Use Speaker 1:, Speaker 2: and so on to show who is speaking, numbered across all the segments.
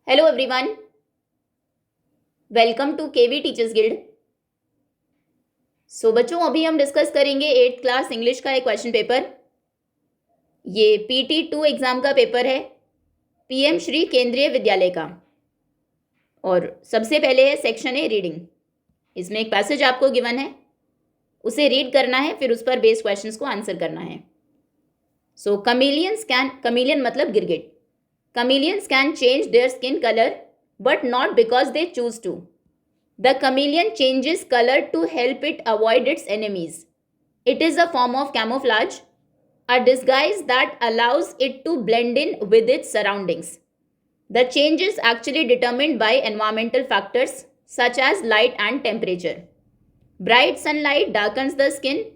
Speaker 1: Hello everyone, welcome to KV teachers guild. So बच्चों, अभी हम डिस्कस करेंगे 8th क्लास इंग्लिश का एक क्वेश्चन पेपर। ये PT2 एग्जाम का पेपर है, PM श्री केंद्रीय विद्यालय का। और सबसे पहले है सेक्शन है रीडिंग। इसमें एक पैसेज आपको गिवन है, उसे रीड करना है, फिर उस पर बेस्ड क्वेश्चंस को आंसर करना है। सो कमीलियन मतलब गिरगिट। Chameleons can change their skin color, but not because they choose to. The chameleon changes color to help it avoid its enemies. It is a form of camouflage, a disguise that allows it to blend in with its surroundings. The change is actually determined by environmental factors such as light and temperature. Bright sunlight darkens the skin.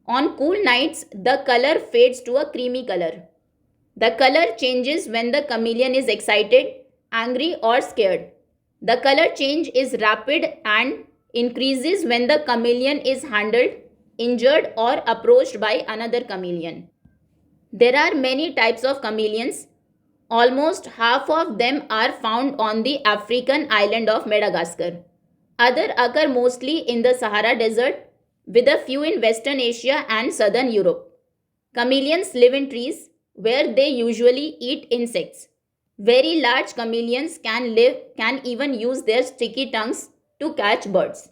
Speaker 1: On cool nights, the color fades to a creamy color. The color changes when the chameleon is excited, angry, or scared. The color change is rapid and increases when the chameleon is handled, injured, or approached by another chameleon. There are many types of chameleons. Almost half of them are found on the African island of Madagascar. Others occur mostly in the Sahara Desert, with a few in Western Asia and Southern Europe. Chameleons live in trees, where they usually eat insects. Very large chameleons can even use their sticky tongues to catch birds.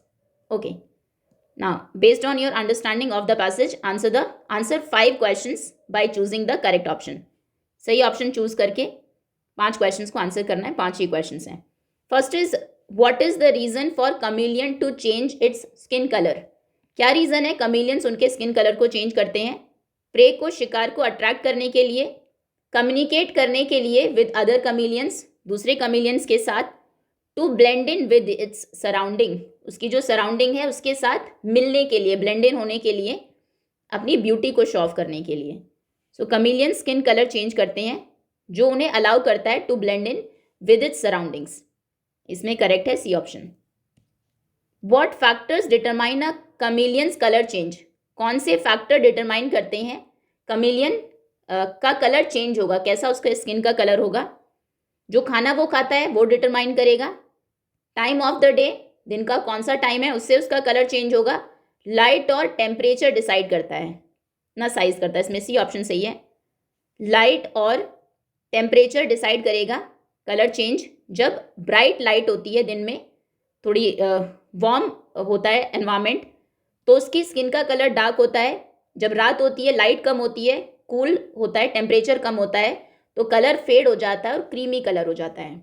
Speaker 1: Okay. Now, based on your understanding of the passage, answer 5 questions by choosing the correct option. सही option choose करके 5 questions को answer करना है। 5 ही questions हैं। First is what is the reason for chameleon to change its skin colour. क्या reason है chameleons उनके स्किन कलर को चेंज करते हैं? प्रे को, शिकार को अट्रैक्ट करने के लिए, कम्युनिकेट करने के लिए विद अदर कमीलियंस, दूसरे कमीलियंस के साथ, to blend in with its surrounding, उसकी जो सराउंडिंग है उसके साथ मिलने के लिए, ब्लेंड इन होने के लिए, अपनी ब्यूटी को शो ऑफ करने के लिए। So chameleons skin colour change करते हैं जो उन्हें अलाउ करता है to blend in with its surroundings. इसमें करेक्ट है C option. What factors determine a chameleons colour change. कौन से फैक्टर डिटरमाइन करते हैं कमीलियन का कलर चेंज होगा, कैसा उसका स्किन का कलर होगा? जो खाना वो खाता है वो डिटरमाइन करेगा। टाइम ऑफ द डे, दिन का कौन सा टाइम है उससे उसका कलर चेंज होगा। लाइट और टेम्परेचर डिसाइड करता है ना, साइज करता है। इसमें सी ऑप्शन सही है। लाइट और टेम्परेचर डिसाइड करेगा कलर चेंज। जब ब्राइट लाइट होती है दिन में, थोड़ी वार्म होता है एनवायरमेंट, तो उसकी स्किन का कलर डार्क होता है। जब रात होती है, लाइट कम होती है, कूल होता है, टेम्परेचर कम होता है, तो कलर फेड हो जाता है और क्रीमी कलर हो जाता है।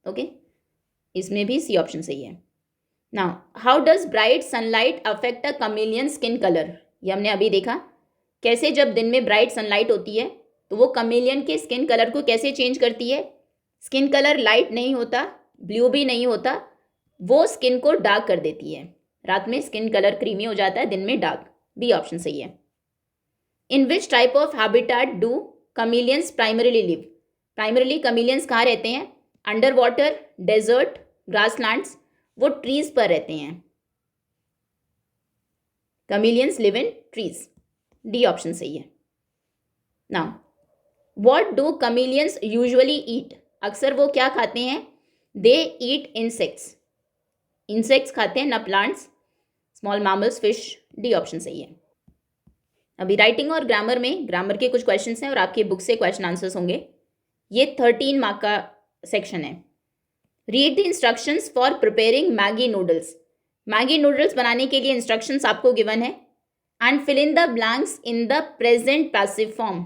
Speaker 1: ओके, इसमें भी सी ऑप्शन सही है। Now, how does bright sunlight affect a chameleon skin colour. ये हमने अभी देखा कैसे जब दिन में ब्राइट सनलाइट होती है तो वो कमीलियन के स्किन कलर को कैसे चेंज करती है। स्किन कलर लाइट नहीं होता, ब्लू भी नहीं होता, वो स्किन को डार्क कर देती है। रात में स्किन कलर क्रीमी हो जाता है, दिन में डार्क। बी ऑप्शन सही है। In which type of habitat do chameleons primarily live. Primarily chameleons कहाँ रहते हैं? Under water, desert, grasslands. वो ट्रीज पर रहते हैं। Chameleons live in trees. D option सही है। Now, what do chameleons usually eat. अक्सर वो क्या खाते हैं? दे ईट इंसेक्ट्स। इंसेक्ट्स खाते हैं, न plants. Small mammals, fish. D option सही है। अभी राइटिंग और ग्रामर में, ग्रामर के कुछ क्वेश्चंस हैं और आपकी बुक से क्वेश्चन आंसर्स होंगे। ये 13 मार्क का सेक्शन है। Read the instructions for preparing Maggi noodles. Maggi noodles बनाने के लिए इंस्ट्रक्शंस आपको गिवन है। And fill in the blanks in the present passive form.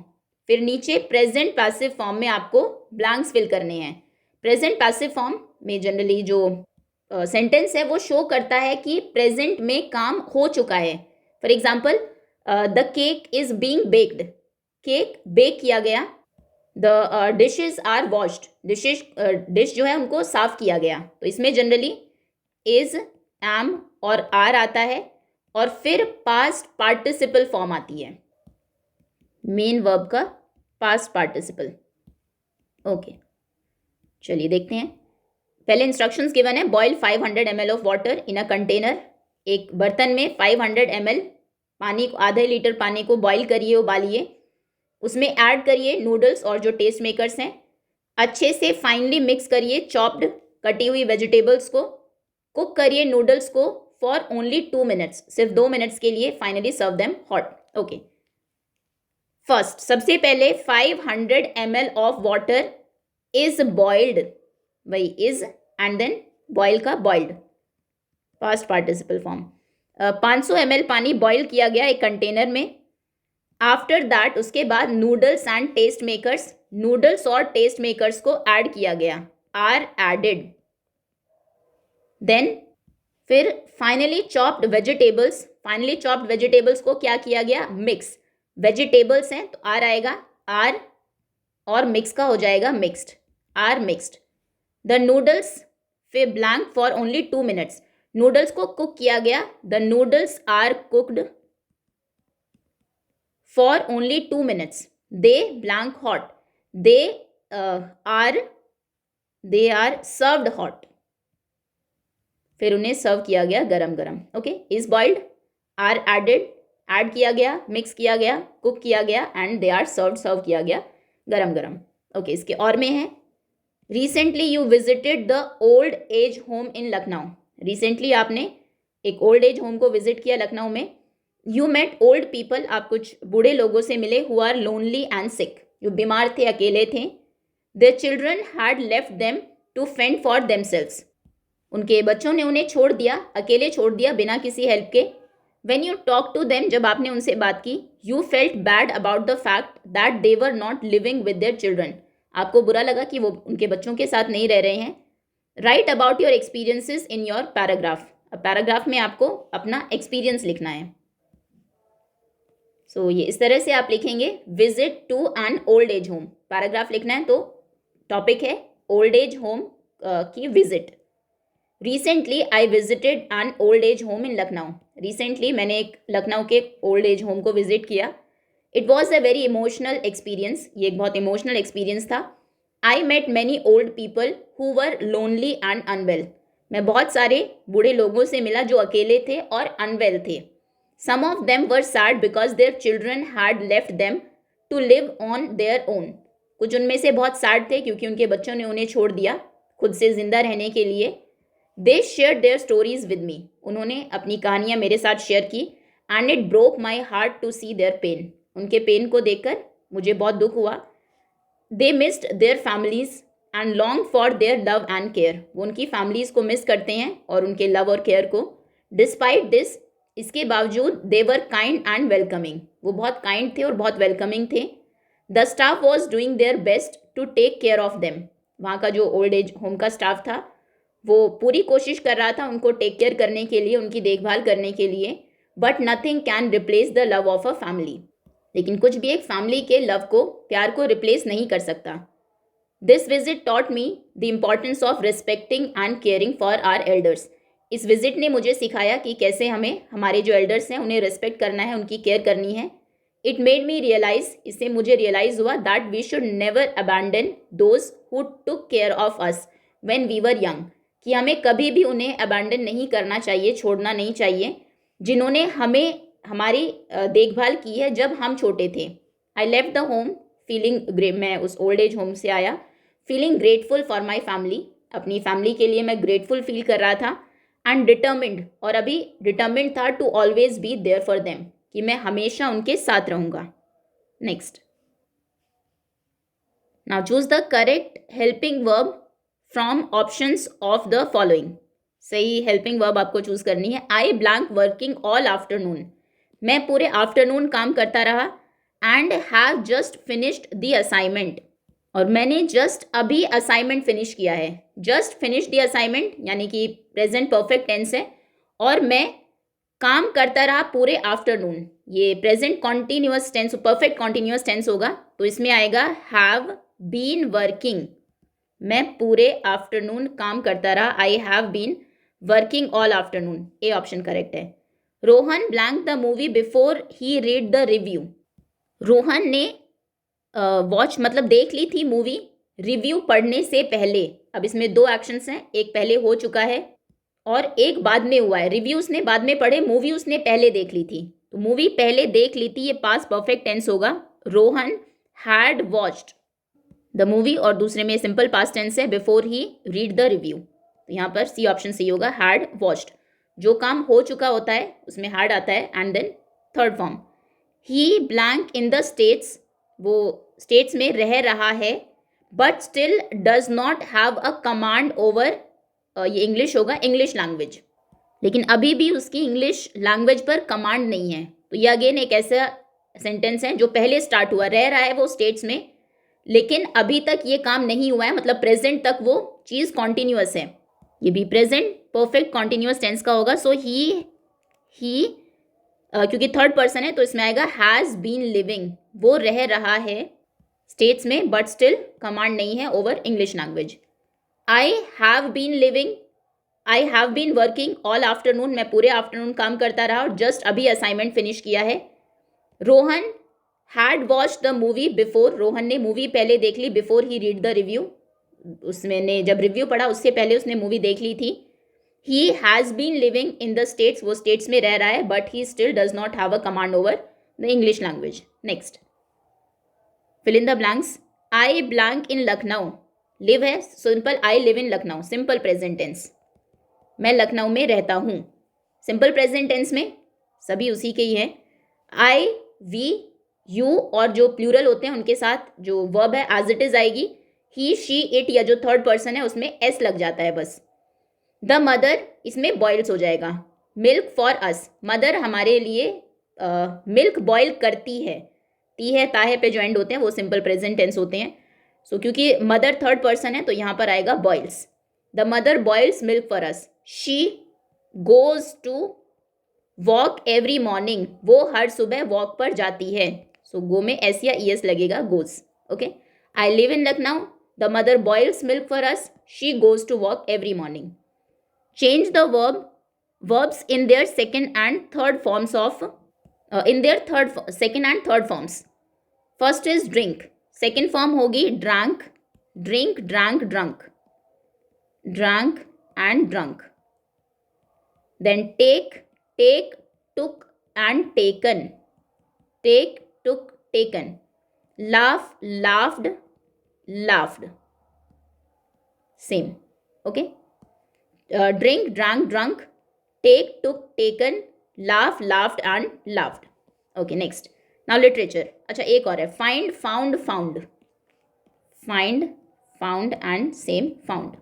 Speaker 1: फिर नीचे प्रेजेंट पैसिव फॉर्म में आपको ब्लैंक्स फिल करने हैं। प्रेजेंट पैसिव फॉर्म में जनरली जो सेंटेंस है वो शो करता है कि प्रेजेंट में काम हो चुका है। For example, the cake is being baked. Cake bake किया गया। The dishes are washed. Dish जो है उनको साफ किया गया। तो इसमें जनरली इज, एम और आर आता है और फिर पास्ट पार्टिसिपल फॉर्म आती है, मेन वर्ब का पास्ट पार्टिसिपल। ओके, चलिए देखते हैं। पहले इंस्ट्रक्शंस गिवन है। Boil 500 ml of water in a container. एक बर्तन में 500 ml पानी को, आधे लीटर पानी को बॉईल करिए, उबालिए। उसमें ऐड करिए नूडल्स और जो टेस्ट मेकर्स हैं। अच्छे से फाइनली मिक्स करिए चॉप्ड कटी हुई वेजिटेबल्स को, कुक करिए नूडल्स को फॉर ओनली 2 मिनट्स, सिर्फ 2 मिनट्स के लिए. Finally serve them hot. Okay, first सबसे पहले 500 ml of water is boiled, वही इज एंड देन बॉयल का boiled, past participle form. 500 ml पानी बॉयल किया गया एक कंटेनर में. आफ्टर दैट उसके बाद noodles and taste makers, noodles और टेस्ट मेकर्स को ऐड किया गया, आर एडेड. देन फिर finally chopped vegetables, finally chopped vegetables को क्या किया गया, मिक्स. वेजिटेबल्स हैं तो आर आएगा, आर और मिक्स का हो जाएगा mixed, are mixed. The noodles फिर blank for only 2 minutes, noodles को कुक किया गया, the noodles are cooked for only 2 minutes. They blank hot, they are served hot, फिर उन्हें सर्व किया गया गरम गरम. Okay, is boiled, are added, add किया गया, मिक्स किया गया, कुक किया गया and they are served, serve किया गया गरम गरम. ओके, इसके और में है recently you visited the old age home in Lucknow. Recently आपने एक ओल्ड एज होम को विजिट किया लखनऊ में. यू मेट ओल्ड पीपल, आप कुछ बूढ़े लोगों से मिले, who are lonely and sick, जो बीमार थे, अकेले थे. Their children had left them to fend for themselves, उनके बच्चों ने उन्हें छोड़ दिया, अकेले छोड़ दिया बिना किसी हेल्प के. When you talk to them, जब आपने उनसे बात की, you felt bad about the fact that they were not living with their children, आपको बुरा लगा कि वो उनके बच्चों के साथ नहीं रह रहे हैं. Right about your experiences in your paragraph, अब पैराग्राफ में आपको अपना एक्सपीरियंस लिखना है. सो ये इस तरह से आप लिखेंगे, visit to an old age home, paragraph लिखना है तो टॉपिक है ओल्ड एज होम की visit. Recently I visited an old age home in Lucknow, recently मैंने एक लखनऊ के ओल्ड एज होम को विजिट किया. It was a very emotional experience, ये एक बहुत इमोशनल एक्सपीरियंस था. I met many old people who were lonely and unwell, मैं बहुत सारे बूढ़े लोगों से मिला जो अकेले थे और अनवेल थे. Some of them were sad because their children had left them to live on their own, कुछ उनमें से बहुत सैड थे क्योंकि उनके बच्चों ने उन्हें छोड़ दिया खुद से जिंदा रहने के लिए. They share their stories with me, उन्होंने अपनी कहानियाँ मेरे साथ शेयर की. And it broke my heart to see their pain, उनके पेन को देखकर मुझे बहुत दुख हुआ. They missed their families and long for their love and care, वो उनकी फैमिलीज़ को मिस करते हैं और उनके लव और केयर को. डिस्पाइट दिस, इसके बावजूद they were kind and welcoming, वो बहुत काइंड थे और बहुत वेलकमिंग थे. The staff was doing their best to take care of them, वहाँ का जो ओल्ड एज होम का स्टाफ था वो पूरी कोशिश कर रहा था उनको टेक केयर करने के लिए, उनकी देखभाल करने के लिए. But nothing can replace the love of a family, लेकिन कुछ भी एक फैमिली के लव को, प्यार को रिप्लेस नहीं कर सकता. This visit taught me the importance of respecting and caring for our elders, इस विजिट ने मुझे सिखाया कि कैसे हमें हमारे जो एल्डर्स हैं उन्हें रिस्पेक्ट करना है, उनकी केयर करनी है. इट मेड मी रियलाइज, इससे मुझे रियलाइज़ हुआ that we should never abandon those who took care of us when we were young, कि हमें कभी भी उन्हें अबैंडन नहीं करना चाहिए, छोड़ना नहीं चाहिए, जिन्होंने हमें हमारी देखभाल की है जब हम छोटे थे. I left the home feeling great, मैं उस ओल्ड एज होम से आया feeling grateful for my family, अपनी फैमिली के लिए मैं ग्रेटफुल फील कर रहा था. एंड डिटर्मिंड, और अभी डिटर्मिंड था to always be there for them, कि मैं हमेशा उनके साथ रहूँगा. Next, now choose the correct helping verb from options of the following, सही हेल्पिंग वर्ब आपको चूज करनी है. I blank working all afternoon, मैं पूरे आफ्टरनून काम करता रहा. And have just finished the assignment, और मैंने जस्ट अभी असाइनमेंट फिनिश किया है. जस्ट फिनिश द असाइनमेंट यानी कि प्रेजेंट परफेक्ट टेंस है, और मैं काम करता रहा पूरे आफ्टरनून, ये present continuous tense, perfect continuous tense होगा, तो इसमें आएगा हैव बीन वर्किंग, मैं पूरे आफ्टरनून काम करता रहा. I have been working all afternoon, A option correct है. Rohan blank the movie before he read the review, Rohan ने वॉच मतलब देख ली थी मूवी रिव्यू पढ़ने से पहले. अब इसमें दो एक्शंस हैं, एक पहले हो चुका है और एक बाद में हुआ है. रिव्यू उसने बाद में पढ़े, मूवी उसने पहले देख ली थी, तो मूवी पहले देख ली थी, ये पास्ट परफेक्ट टेंस होगा. Rohan had watched, the movie, और दूसरे में सिंपल पास्ट टेंस है before he read the review. तो यहाँ पर सी ऑप्शन सही होगा, हैड वॉच्ड। जो काम हो चुका होता है उसमें हैड आता है। And then third form, he blank in the States, वो स्टेट्स में रह रहा है, but still does not have a command over, ये इंग्लिश होगा, इंग्लिश लैंग्वेज, लेकिन अभी भी उसकी इंग्लिश लैंग्वेज पर कमांड नहीं है। तो ये अगेन एक ऐसा सेंटेंस है जो पहले स्टार्ट हुआ, रह रहा है वो स्टेट्स में, लेकिन अभी तक ये काम नहीं हुआ है, मतलब प्रेजेंट तक वो चीज़ कॉन्टिन्यूअस है। ये भी प्रेजेंट परफेक्ट कॉन्टिन्यूअस टेंस का होगा। सो ही क्योंकि थर्ड पर्सन है तो इसमें आएगा हैज़ बीन लिविंग, वो रह रहा है स्टेट्स में बट स्टिल कमांड नहीं है over English language. I have been living, I have been working all afternoon, मैं पूरे आफ्टरनून काम करता रहा और जस्ट अभी असाइनमेंट फिनिश किया है। Rohan had watch the movie before, Rohan ने मूवी पहले देख ली, before he read the review, उसमें ने जब रिव्यू पढ़ा उससे पहले उसने मूवी देख ली थी। He has been living in the States, वो स्टेट्स में रह रहा है, but he still does not have a command over the English language. Next, fill in the blanks. I blank in Lucknow, live है simple, I live in Lucknow, simple present tense, मैं लखनऊ में रहता हूँ। सिंपल प्रेजेंट टेंस में सभी उसी के ही हैं। आई, वी, यू और जो प्लूरल होते हैं उनके साथ जो वर्ब है एज इट इज आएगी। ही, शी, इट या जो थर्ड पर्सन है उसमें एस लग जाता है बस। द मदर, इसमें बॉयल्स हो जाएगा। मिल्क फॉर अस, मदर हमारे लिए मिल्क बॉयल करती है, ती है ताहे पे जो एंड होते हैं वो सिंपल प्रेजेंट टेंस होते हैं। सो क्योंकि मदर थर्ड पर्सन है तो यहाँ पर आएगा boils. The mother boils milk for us. She goes to walk every morning, वो हर सुबह वॉक पर जाती है। सो गो में एस या ई एस लगेगा, goes. Okay, I live in Lucknow, the mother boils milk for us, she goes to walk every morning. Change the verbs in their second and third forms of second and third forms. First is drink, second form होगी drank, drink, drank, drunk, drank and drunk. Then take, took and taken, take, took, taken. Laugh, laughed, laughed. Same. Okay. Drink, drank, drunk, take, took, taken, laugh, laughed and laughed. Okay, next. Now literature. अच्छा एक और है, find, found, found, find, found and same found.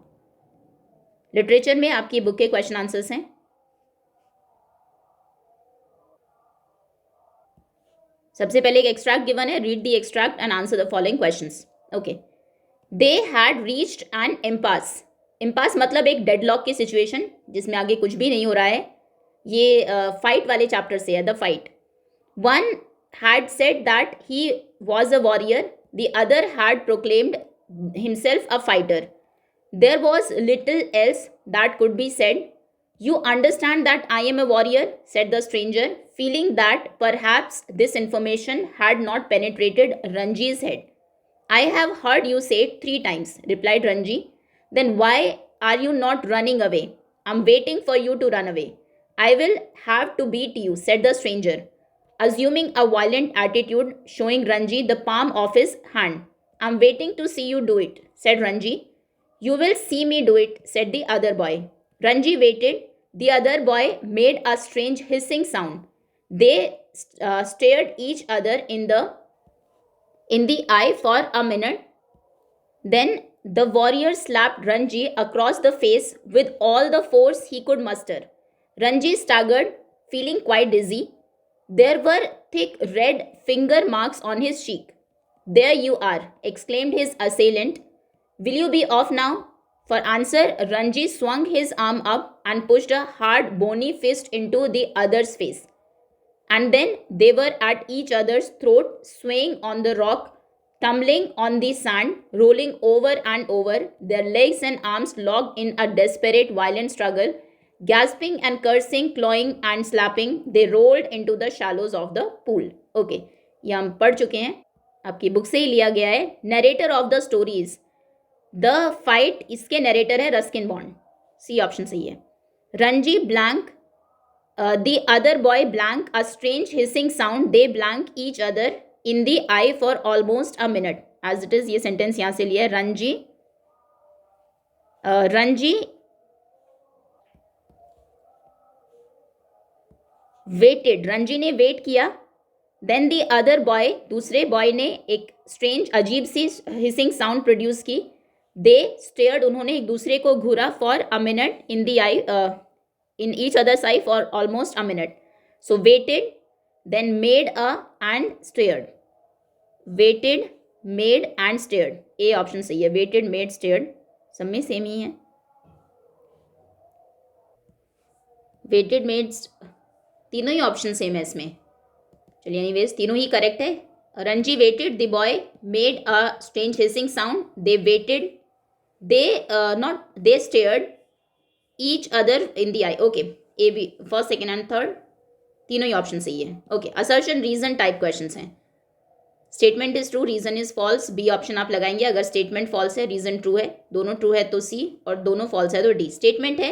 Speaker 1: Literature में आपकी book के question answers हैं। सबसे पहले एक एक्सट्रैक्ट गिवन है, read the extract and answer the following questions. Okay, they had reached N impasse, impasse मतलब एक डेडलॉक की सिचुएशन जिसमें आगे कुछ भी नहीं हो रहा है। ये फाइट वाले चैप्टर से है, the fight. One had said that he was a warrior, the other had proclaimed himself a fighter. There was little else that could be said. You understand that I am a warrior, said the stranger, feeling that perhaps this information had not penetrated Ranji's head. I have heard you say it 3 times, replied Ranji. Then why are you not running away? I'm waiting for you to run away. I will have to beat you, said the stranger, assuming a violent attitude, showing Ranji the palm of his hand. I'm waiting to see you do it, said Ranji. You will see me do it, said the other boy. Ranji waited. The other boy made a strange hissing sound. They stared each other in the eye for a minute. Then the warrior slapped Ranji across the face with all the force he could muster. Ranji staggered, feeling quite dizzy. There were thick red finger marks on his cheek. There you are, exclaimed his assailant. Will you be off now? For answer, Ranji swung his arm up and pushed a hard, bony fist into the other's face. And then they were at each other's throat, swaying on the rock, tumbling on the sand, rolling over and over, their legs and arms locked in a desperate, violent struggle. Gasping and cursing, clawing and slapping, they rolled into the shallows of the pool. Okay, ये हम पढ़ चुके हैं, आपकी book से ही लिया गया है। Narrator of the stories. The fight, इसके नरेटर है रस्किन बॉन्ड, सी ऑप्शन सही है। Ranji blank, the other boy blank, a strange hissing sound, they blank each other in the eye for almost a minute. As it is, ये sentence यहाँ से लिया है। Ranji weighted, Ranji ने वेट किया। देन द अदर बॉय, दूसरे बॉय ने एक स्ट्रेंज अजीब सी हिसिंग साउंड प्रोड्यूस की। दे स्टेयर्ड, उन्होंने एक दूसरे को घूरा for a minute in the eye, in each others eye for almost a minute. So waited, then made a and stared. Waited, made and stared, A option सही है। Weighted, made, stared सब में same ही है। Weighted, made, तीनों ही option same है इसमें। चलिए एनीवेज तीनों ही करेक्ट है। Ranji waited, the boy made a strange hissing sound, they waited, they stared each other in the eye. Okay, A B, first second and third तीनों ही ऑप्शन सही है। Okay, assertion reason type questions हैं। Statement is true, reason is false, B option आप लगाएंगे। अगर statement false है, reason true है, दोनों ट्रू है तो सी, और दोनों फॉल्स है तो डी। स्टेटमेंट है,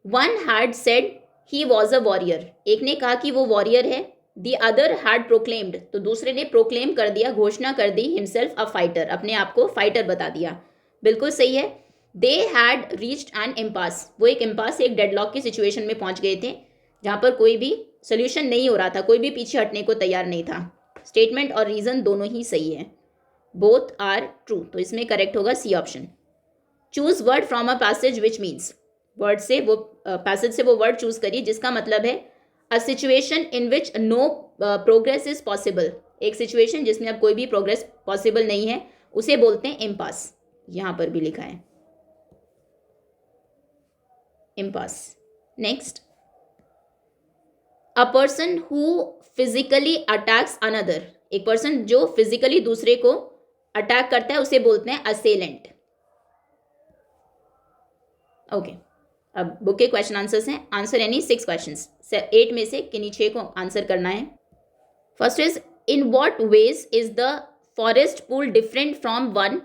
Speaker 1: one had said he was a warrior, एक ने कहा कि वो वॉरियर है। द अदर हैड प्रोक्लेम्ड, तो दूसरे ने प्रोक्लेम कर दिया, घोषणा कर दी, हिमसेल्फ अ फाइटर, अपने आप को फाइटर बता दिया। बिल्कुल सही है। They had reached N impasse, वो एक इम्पास, एक डेडलॉक की सिचुएशन में पहुंच गए थे जहां पर कोई भी सोल्यूशन नहीं हो रहा था, कोई भी पीछे हटने को तैयार नहीं था। स्टेटमेंट और रीजन दोनों ही सही है, बोथ आर ट्रू, तो इसमें करेक्ट होगा C option. Choose word from a passage which means, word से वो पैसेज से वो वर्ड चूज करिए जिसका मतलब है a situation in which no progress is possible, एक सिचुएशन जिसमें अब कोई भी प्रोग्रेस पॉसिबल नहीं है उसे बोलते हैं इम्पास। यहां पर भी लिखा है impasse. Next, a person who physically attacks another, एक पर्सन जो फिजिकली दूसरे को अटैक करता है उसे बोलते हैं असेलेंट। ओके, अब बुक के क्वेश्चन आंसर्स हैं। आंसर एनी 6 क्वेश्चंस, 8 में से किन्हीं 6 को आंसर करना है। First is, in what ways is the forest pool different from one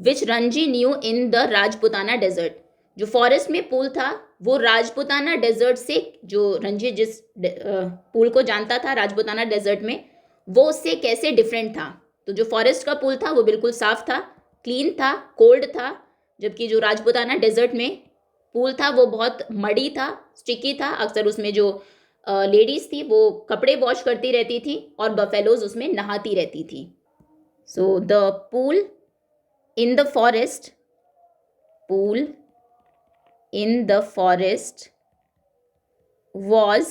Speaker 1: which Ranji knew in the Rajputana desert. जो फॉरेस्ट में पूल था वो राजपुताना डेजर्ट से, जो रणजी जिस पूल को जानता था राजपुताना डेजर्ट में, वो उससे कैसे डिफरेंट था। तो जो फॉरेस्ट का पूल था वो बिल्कुल साफ था, क्लीन था, कोल्ड था, जबकि जो राजपुताना डेजर्ट में पूल था वो बहुत मडी था, स्टिकी था। अक्सर उसमें जो लेडीज थी वो कपड़े वॉश करती रहती थी और बफेलोज उसमें नहाती रहती थी। सो the pool in the forest, pool in the forest was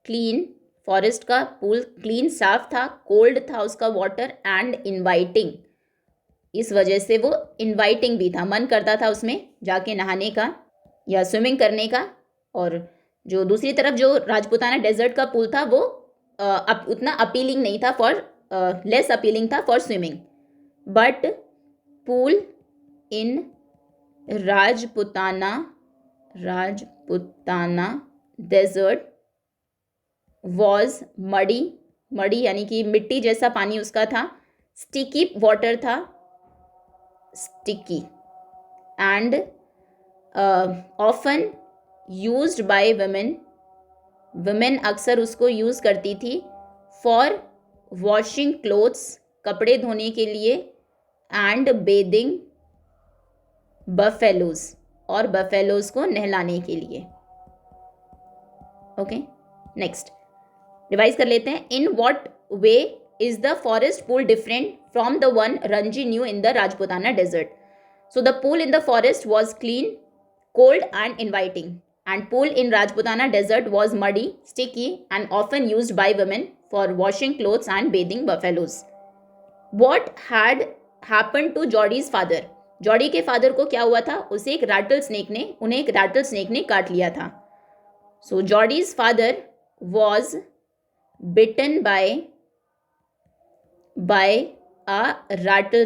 Speaker 1: clean, forest का पूल क्लीन, साफ था, कोल्ड था उसका वाटर, एंड इनवाइटिंग, इस वजह से वो इनवाइटिंग भी था, मन करता था उसमें जाके नहाने का या स्विमिंग करने का। और जो दूसरी तरफ जो राजपुताना डेजर्ट का पूल था वो उतना अपीलिंग नहीं था फॉर, लेस अपीलिंग था for swimming. But pool in Rajputana desert was muddy, muddy यानी कि मिट्टी जैसा पानी उसका था, स्टिकी वाटर था, sticky, and often used by women, women अक्सर उसको यूज़ करती थी, फॉर वॉशिंग क्लोथ्स, कपड़े धोने के लिए, एंड बेदिंग बफेलोज, और बफेलोज को नहलाने के लिए। ओके, नेक्स्ट रिवाइज कर लेते हैं। In what way is the forest pool different from the one Ranji knew in the Rajputana desert. So the pool in the forest was clean, cold and inviting, and pool in Rajputana desert was muddy, sticky, and often used by women for washing clothes and bathing buffaloes. What had happened to Jodie's father? Jordi के father को क्या हुआ था, उसे एक rattle snake ने, उन्हें एक रैटल स्नेक ने काट लिया था। So Jody's father was bitten by a rattle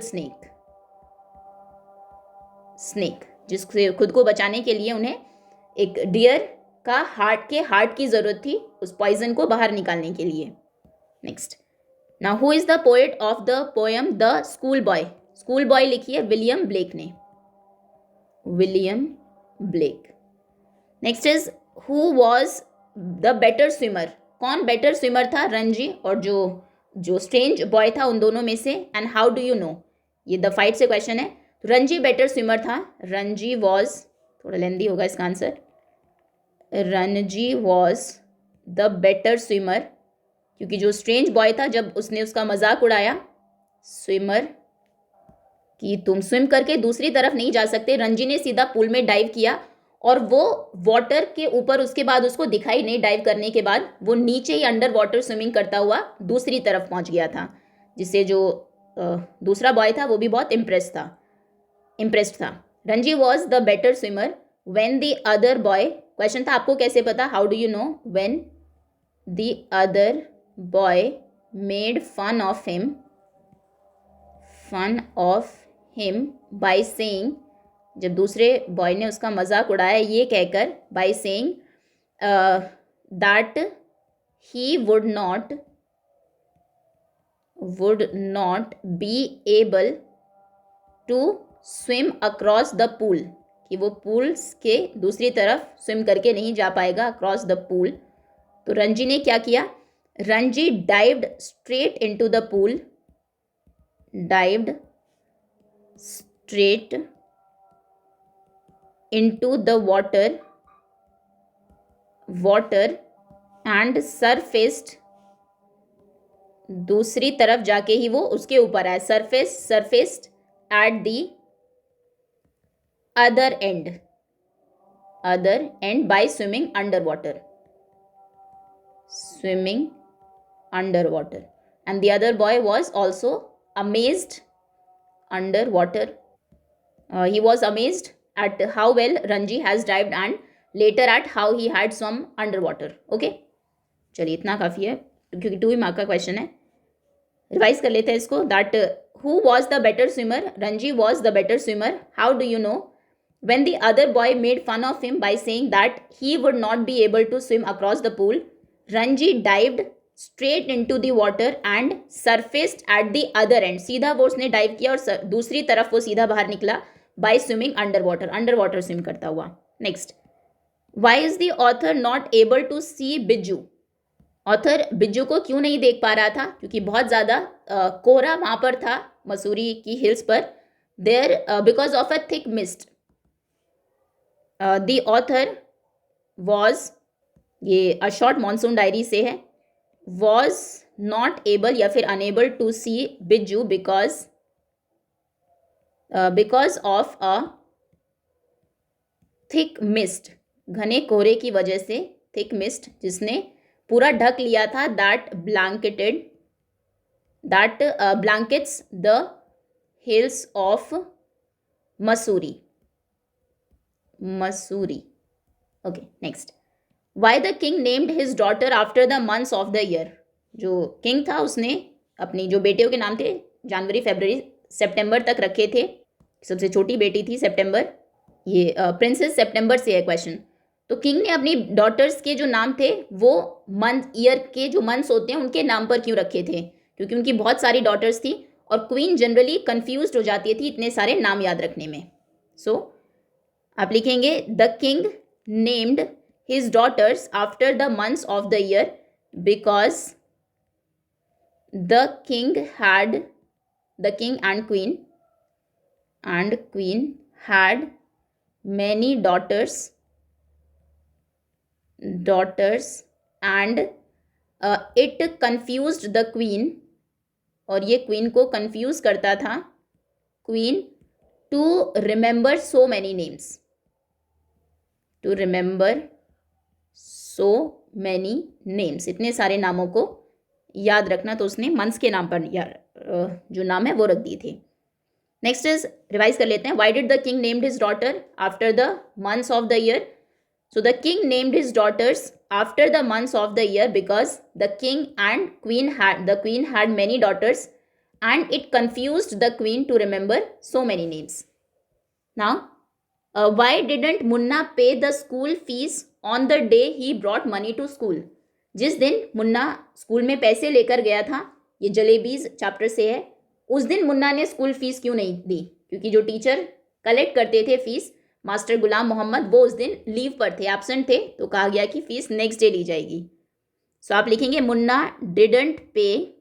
Speaker 1: snake, जिससे खुद को बचाने के लिए उन्हें एक डियर का हार्ट की जरूरत थी उस पॉइजन को बाहर निकालने के लिए। Next, now who is the poet of the poem the school boy? School boy लिखी है विलियम ब्लेक ने, William Blake. Next is, who was the better swimmer? कौन बेटर स्विमर था, रणजी और जो स्ट्रेंज बॉय था उन दोनों में से? And how do you no? ये द फाइट से क्वेश्चन है। तो रणजी बेटर स्विमर था, रणजी वॉज, थोड़ा लेंदी होगा इसका answer, Ranji was the better swimmer, क्योंकि जो स्ट्रेंज बॉय था जब उसने उसका मजाक उड़ाया स्विमर कि तुम स्विम करके दूसरी तरफ नहीं जा सकते, रणजी ने सीधा पूल में डाइव किया और वो वाटर के ऊपर उसके बाद उसको दिखाई नहीं, डाइव करने के बाद वो नीचे ही अंडर वाटर स्विमिंग करता हुआ दूसरी तरफ पहुंच गया था, जिससे जो दूसरा बॉय था वो भी बहुत इम्प्रेस्ड था। Ranji was the better swimmer when the other boy, question था आपको कैसे पता, how do you know, when the other boy made fun of him by saying, जब दूसरे बॉय ने उसका मजाक उड़ाया ये कहकर, by saying that he would not be able to swim across the pool, कि वो पूल्स के दूसरी तरफ स्विम करके नहीं जा पाएगा, अक्रॉस द पूल। तो रणजी ने क्या किया, Ranji dived straight into the pool, dived straight into the water and surfaced, दूसरी तरफ जाके ही वो उसके ऊपर आया, surfaced at the other end by swimming underwater, and the other boy was also amazed underwater. He was amazed at how well Ranji has dived and later at how he had swum underwater. Okay, चलिए इतना काफ़ी है क्योंकि 2 mark का question है। Revise कर लेते हैं इसको। That who was the better swimmer, Ranji was the better swimmer, how do you no, when the other boy made fun of him by saying that he would not be able to swim across the pool, Ranji dived straight into the water and surfaced at the other end, सीधा वो उसने dive किया और दूसरी तरफ वो सीधा बाहर निकला by swimming underwater swim करता हुआ। Next, why is the author not able to see बिज्जू, ऑथर बिज्जू को क्यों नहीं देख पा रहा था, क्योंकि बहुत ज़्यादा कोहरा वहाँ पर था मसूरी की हिल्स पर, there because of a thick mist. The author was, ये अ शॉर्ट मॉनसून डायरी से है, वॉज नॉट एबल या फिर अनेबल टू सी बिज्जू because of a thick mist, घने कोहरे की वजह से, थिक मिस्ट जिसने पूरा ढक लिया था, that blankets the hills of Mussoorie. Okay, next, why the king named his daughter after the months of the year, जो किंग था उसने अपनी जो बेटियों के नाम थे जनवरी, फरवरी, सितंबर तक रखे थे, सबसे छोटी बेटी थी सितंबर, ये प्रिंसेस सितंबर से है क्वेश्चन। तो किंग ने अपनी डॉटर्स के जो नाम थे वो मंथ, ईयर के जो मंथ्स होते हैं उनके नाम पर क्यों रखे थे, क्योंकि उनकी बहुत सारी डॉटर्स थी और क्वीन जनरली कंफ्यूज्ड हो जाती थी इतने सारे नाम याद रखने में। सो आप लिखेंगे the king named his daughters after the months of the year because the king and queen had many daughters and it confused the queen, और ये क्वीन को कंफ्यूज करता था, queen to remember so many names, इतने सारे नामों को याद रखना, तो उसने मंथ्स के नाम पर जो नाम है वो रख दिए थे। नेक्स्ट इज, रिवाइज कर लेते हैं, why did the king named his daughter after the months of the year. So the king named his daughters after the months of the year because the king and queen had many daughters and it confused the queen to remember so many names. Now, why didn't Munna pay the school fees on the day he brought money to school? जिस दिन Munna school में पैसे लेकर गया था, ये jalebis chapter से है, उस दिन मुन्ना ने स्कूल फीस क्यों नहीं दी, क्योंकि जो टीचर कलेक्ट करते थे फीस, मास्टर गुलाम मोहम्मद, वो उस दिन लीव पर थे, एब्सेंट थे, तो कहा गया कि फीस नेक्स्ट डे ली जाएगी। सो आप लिखेंगे Munna didn't pay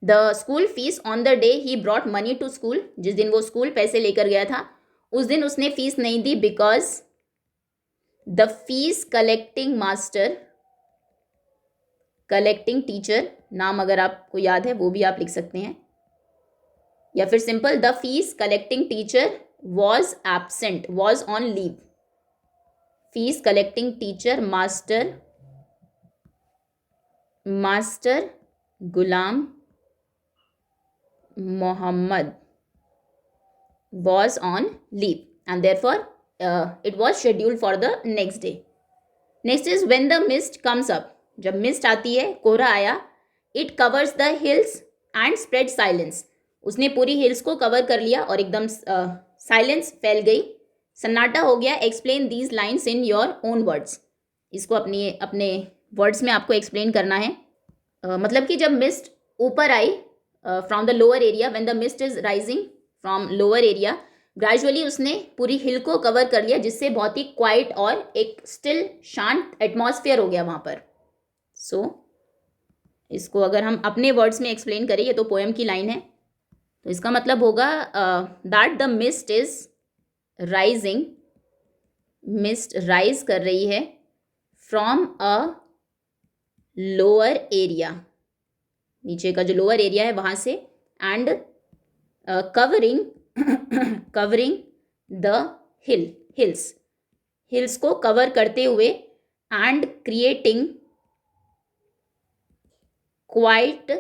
Speaker 1: the school fees on the day he brought money to school, जिस दिन वो स्कूल पैसे लेकर गया था उस दिन उसने फीस नहीं दी, because the fees collecting master, collecting teacher, नाम अगर आपको याद है वो भी आप लिख सकते हैं, या फिर simple the fees collecting teacher was absent, was on leave. Fees collecting teacher master Ghulam Mohammad was on leave and therefore it was scheduled for the next day. Next is when the mist comes up, जब mist आती है, कोहरा आया, it covers the hills and spread silence, उसने पूरी hills को cover कर लिया और एकदम साइलेंस फैल गई, सन्नाटा हो गया। Explain these lines in your own words, इसको अपने वर्ड्स में आपको एक्सप्लेन करना है। मतलब कि जब मिस्ट ऊपर आई from the lower area, when the mist is rising from lower area, gradually उसने पूरी हिल को कवर कर लिया, जिससे बहुत ही क्वाइट और एक स्टिल शांत एटमॉस्फेयर हो गया वहाँ पर। सो इसको अगर हम अपने वर्ड्स में एक्सप्लेन करें, ये तो पोएम की लाइन है, तो इसका मतलब होगा that the mist is rising, mist rise कर रही है फ्रॉम अ लोअर एरिया, नीचे का जो लोअर एरिया है वहाँ से, एंड कवरिंग द हिल्स को कवर करते हुए, एंड क्रिएटिंग क्वाइट,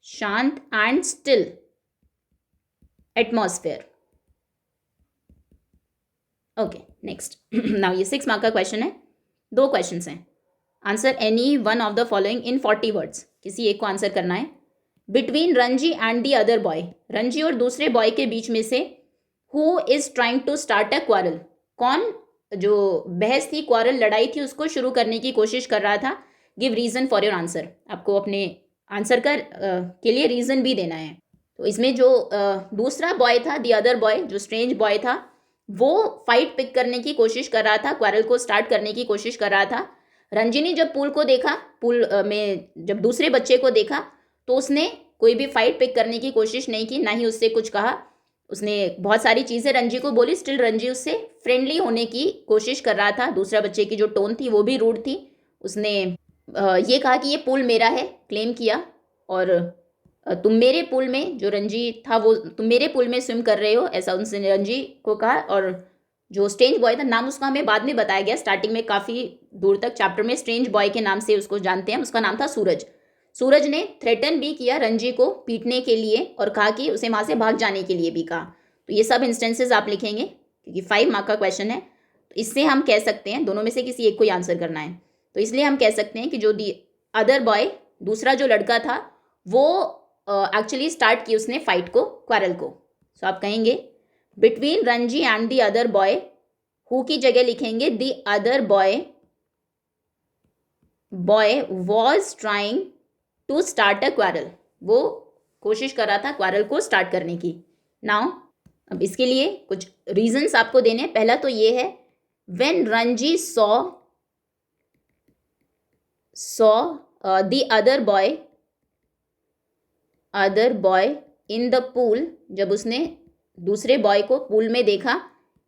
Speaker 1: शांत and still atmosphere. Okay, next. Now ये 6 मार्क का क्वेश्चन है, 2 क्वेश्चंस हैं। Answer any one of the following in 40 words, किसी एक को आंसर करना है। Between Ranji and the other boy, Ranji और दूसरे बॉय के बीच में से, who is trying to start a quarrel, कौन जो बहस थी, क्वारल लड़ाई थी, उसको शुरू करने की कोशिश कर रहा था। Give reason for your answer, आपको अपने आंसर के लिए रीजन भी देना है। तो इसमें जो दूसरा बॉय था, दी अदर बॉय, जो स्ट्रेंज बॉय था, वो फाइट पिक करने की कोशिश कर रहा था, क्वारल को स्टार्ट करने की कोशिश कर रहा था। रंजी जब पूल को देखा, पूल में जब दूसरे बच्चे को देखा, तो उसने कोई भी फाइट पिक करने की कोशिश नहीं की, ना ही उससे कुछ कहा। उसने बहुत सारी चीज़ें रंजी को बोली, स्टिल रंजी उससे फ्रेंडली होने की कोशिश कर रहा था। दूसरा बच्चे की जो टोन थी वो भी रूड थी। उसने ये कहा कि ये पूल मेरा है, क्लेम किया, और तुम मेरे पूल में, जो रंजी था वो, तुम मेरे पूल में स्विम कर रहे हो, ऐसा उनसे रंजी को कहा। और जो स्ट्रेंज बॉय था, नाम उसका हमें बाद में बताया गया, स्टार्टिंग में काफ़ी दूर तक चैप्टर में स्ट्रेंज बॉय के नाम से उसको जानते हैं, उसका नाम था सूरज। सूरज ने थ्रेटन भी किया रंजी को पीटने के लिए, और कहा कि उसे वहाँ से भाग जाने के लिए भी कहा। तो ये सब इंस्टेंसेस आप लिखेंगे, क्योंकि 5 मार्क का क्वेश्चन है। तो इससे हम कह सकते हैं, दोनों में से किसी एक को ही आंसर करना है, तो इसलिए हम कह सकते हैं कि जो दी अदर बॉय, दूसरा जो लड़का था, वो एक्चुअली स्टार्ट की उसने फाइट को, क्वारल को। सो आप कहेंगे between Ranji and the other boy, who की जगह लिखेंगे the other boy was trying to start a quarrel, वो कोशिश कर रहा था क्वारल को स्टार्ट करने की। नाउ अब इसके लिए कुछ रीजंस आपको देने। पहला तो ये है, when Ranji saw the other boy in the pool, जब उसने दूसरे बॉय को पूल में देखा,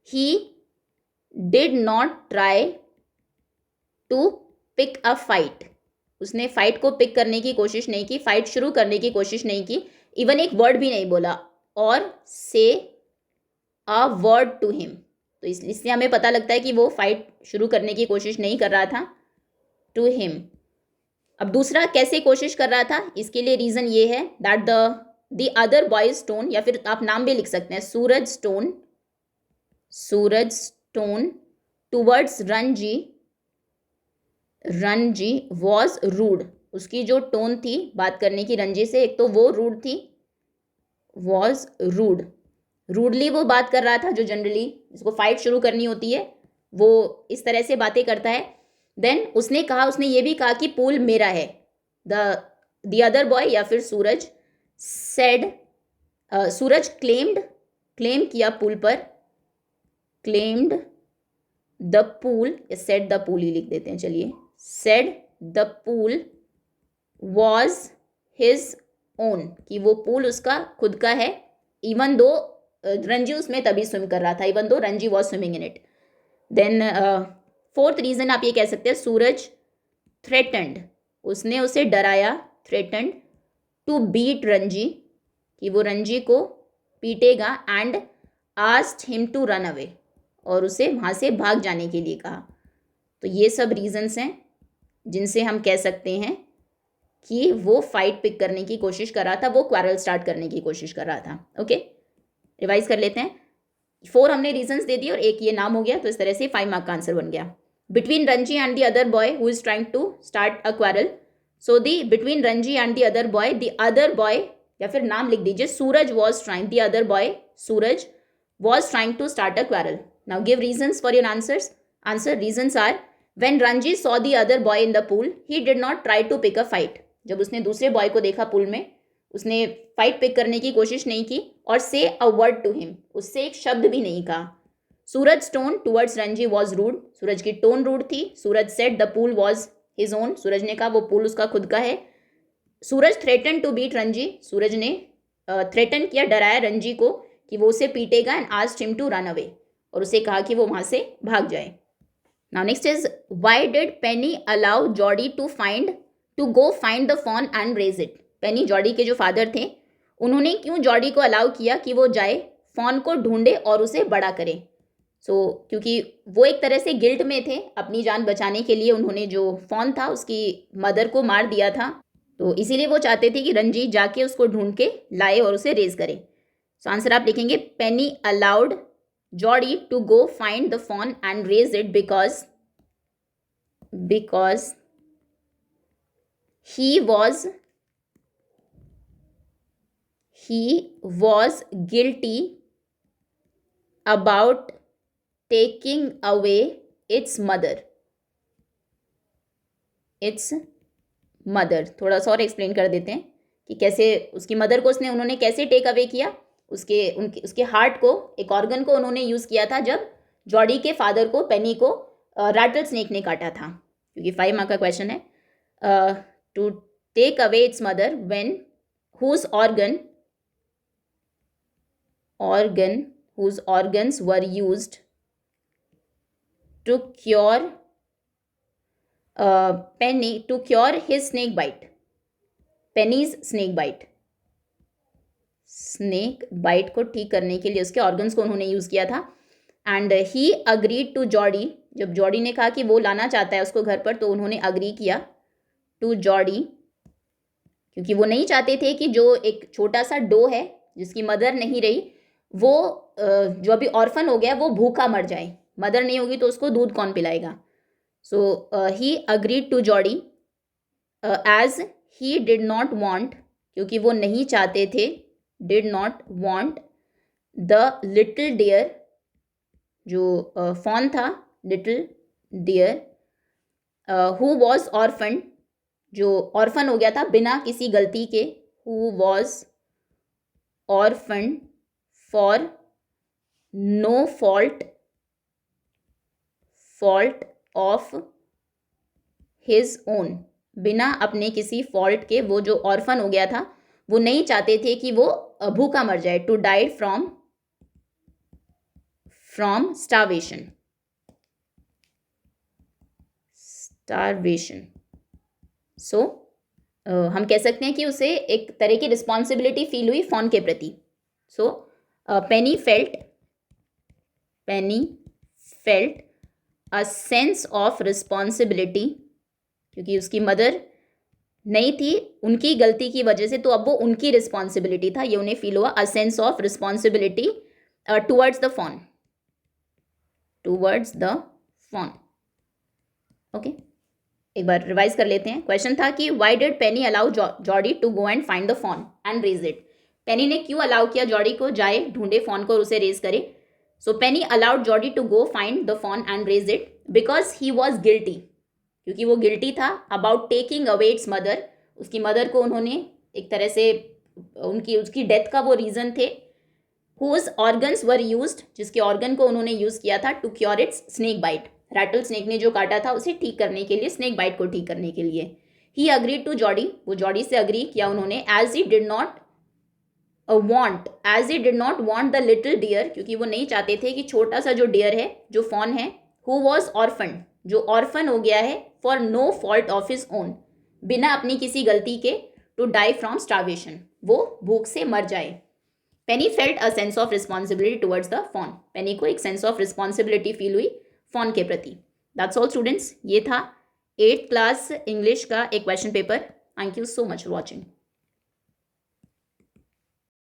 Speaker 1: he did not try to pick a fight, उसने फाइट को पिक करने की कोशिश नहीं की, फाइट शुरू करने की कोशिश नहीं की, इवन एक वर्ड भी नहीं बोला, और से अ वर्ड टू हिम। तो इसलिए हमें पता लगता है कि वो फाइट शुरू करने की कोशिश नहीं कर रहा था, टू हिम। अब दूसरा कैसे कोशिश कर रहा था, इसके लिए रीज़न ये है that the other boys tone, या फिर आप नाम भी लिख सकते हैं, Suraj tone towards Ranji was rude, उसकी जो टोन थी बात करने की रंजी से, एक तो वो रूड थी, वॉज रूडली वो बात कर रहा था, जो जनरली जिसको फाइट शुरू करनी होती है वो इस तरह से बातें करता है। देन उसने ये भी कहा कि पूल मेरा है। द अदर बॉय, या फिर सूरज, सेड, सूरज क्लेम किया पूल पर, claimed the pool, said the pool ही लिख देते हैं, चलिए, said the pool was his own, कि वो पूल उसका खुद का है, इवन दो रंजी उसमें तभी स्विम कर रहा था, even though Ranji was swimming in it. Then fourth reason आप ये कह सकते हैं, सूरज थ्रेटन्ड, उसने उसे डराया, थ्रेटन्ड टू बीट रंजी, कि वो रंजी को पीटेगा, and asked him to run away, और उसे वहाँ से भाग जाने के लिए कहा। तो ये सब रीजंस हैं जिनसे हम कह सकते हैं कि वो फाइट पिक करने की कोशिश कर रहा था, वो क्वारल स्टार्ट करने की कोशिश कर रहा था। ओके, रिवाइज कर लेते हैं। 4 हमने रीजंस दे दिए और एक ये नाम हो गया, तो इस तरह से 5 मार्क का आंसर बन गया। Between Ranji and the other boy who is trying to start a quarrel, so the between Ranji and the other boy, the other boy, या फिर नाम लिख दीजिए, Suraj was trying, the other boy Suraj was trying to start a quarrel. Now give reasons for your answers. Answer reasons are, when Ranji saw the other boy in the pool he did not try to pick a fight, जब उसने दूसरे boy को देखा pool में, उसने fight pick करने की कोशिश नहीं की, और से अ वर्ड टू हिम, उससे एक शब्द भी नहीं कहा। Suraj tone towards Ranji was rude, Suraj की टोन रूड थी। Suraj said the pool was his own, Suraj ने कहा वो पूल उसका खुद का है। Suraj threaten to beat Ranji, Suraj ने थ्रेटन किया, डराया रंजी को कि वो उसे पीटेगा, and asked him to run away, और उसे कहा कि वो वहाँ से भाग जाए। Now next is, why did Penny allow Jody to go find the fawn and raise it. Penny, Jody के जो फादर थे, उन्होंने क्यों जॉडी को अलाउ किया कि वो जाए फॉन को ढूंढे और उसे बड़ा करे। क्योंकि वो एक तरह से गिल्ट में थे, अपनी जान बचाने के लिए उन्होंने जो फॉन था उसकी मदर को मार दिया था, तो इसीलिए वो चाहते थे कि रंजी जाके उसको ढूंढ के लाए और उसे रेज करे। सो आंसर आप लिखेंगे, Penny allowed Jody to go find the fawn and raise it because he was guilty about taking away its mother. थोड़ा सा और एक्सप्लेन कर देते हैं कि कैसे उसकी मदर को उन्होंने कैसे टेक अवे किया। उसके हार्ट को, एक ऑर्गन को उन्होंने यूज़ किया था जब जॉडी के फादर को, पेनी को, रैटल स्नेक ने काटा था, क्योंकि 5 मार्क का क्वेश्चन है। To take away its mother when whose organs were used to cure Penny, to cure his snake bite, Penny's snake bite को ठीक करने के लिए उसके ऑर्गन्स को उन्होंने यूज़ किया था। And he agreed to Jody, जब जॉडी ने कहा कि वो लाना चाहता है उसको घर पर, तो उन्होंने अग्री किया टू जॉडी, क्योंकि वो नहीं चाहते थे कि जो एक छोटा सा डो है जिसकी मदर नहीं रही, वो जो अभी ऑर्फन हो गया, वो भूखा मर जाए, मदर नहीं होगी तो उसको दूध कौन पिलाएगा। So he agreed to Jody as he did not want, क्योंकि वो नहीं चाहते थे, did not want the little deer, जो फॉन था, little deer, who was orphan, जो ऑर्फन हो गया था बिना किसी गलती के, who was orphan for no fault of his own, बिना अपने किसी फॉल्ट के वो जो ऑर्फन हो गया था, वो नहीं चाहते थे कि वो भूखा मर जाए। To died from starvation. So हम कह सकते हैं कि उसे एक तरह की रिस्पॉन्सिबिलिटी फील हुई फॉन के प्रति। So Penny felt a sense of responsibility, क्योंकि उसकी मदर नहीं थी, उनकी गलती की वजह से, तो अब वो उनकी रिस्पॉन्सिबिलिटी था, ये उन्हें फील हुआ, a sense of responsibility towards the fawn. Okay, एक बार रिवाइज कर लेते हैं। क्वेश्चन था कि why did Penny allow Jody to go and find the fawn and raise it. Penny ने क्यों अलाउ किया जॉडी को जाए, ढूंढे फॉन को और उसे रेज करे। So Penny allowed Jody to go find the fawn and raise it because he was guilty, क्योंकि वो गिल्टी था, about taking away its mother, उसकी मदर को उन्होंने एक तरह से उसकी डेथ का वो रीज़न थे। हुज ऑर्गन्स वर यूज्ड, जिसके ऑर्गन को उन्होंने यूज़ किया था, to cure its snake bite, rattlesnake ने जो काटा था उसे ठीक करने के लिए, स्नेक बाइट को ठीक करने के लिए। ही अग्रीड टू जॉडी, वो जॉडी से अग्री किया उन्होंने, as he did not want the little deer, क्योंकि वो नहीं चाहते थे कि छोटा सा जो डियर है, जो फॉन है, हु वॉज ऑर्फन, जो ऑर्फन हो गया है, for no fault of his own, बिना अपनी किसी गलती के, टू डाई फ्रॉम स्टार्वेशन, वो भूख से मर जाए। Penny felt a sense of responsibility towards the fawn, Penny को एक सेंस ऑफ रिस्पॉन्सिबिलिटी फील हुई फॉन के प्रति। दैट्स ऑल स्टूडेंट्स, ये था 8th क्लास इंग्लिश का एक question paper. Thank you so much for watching.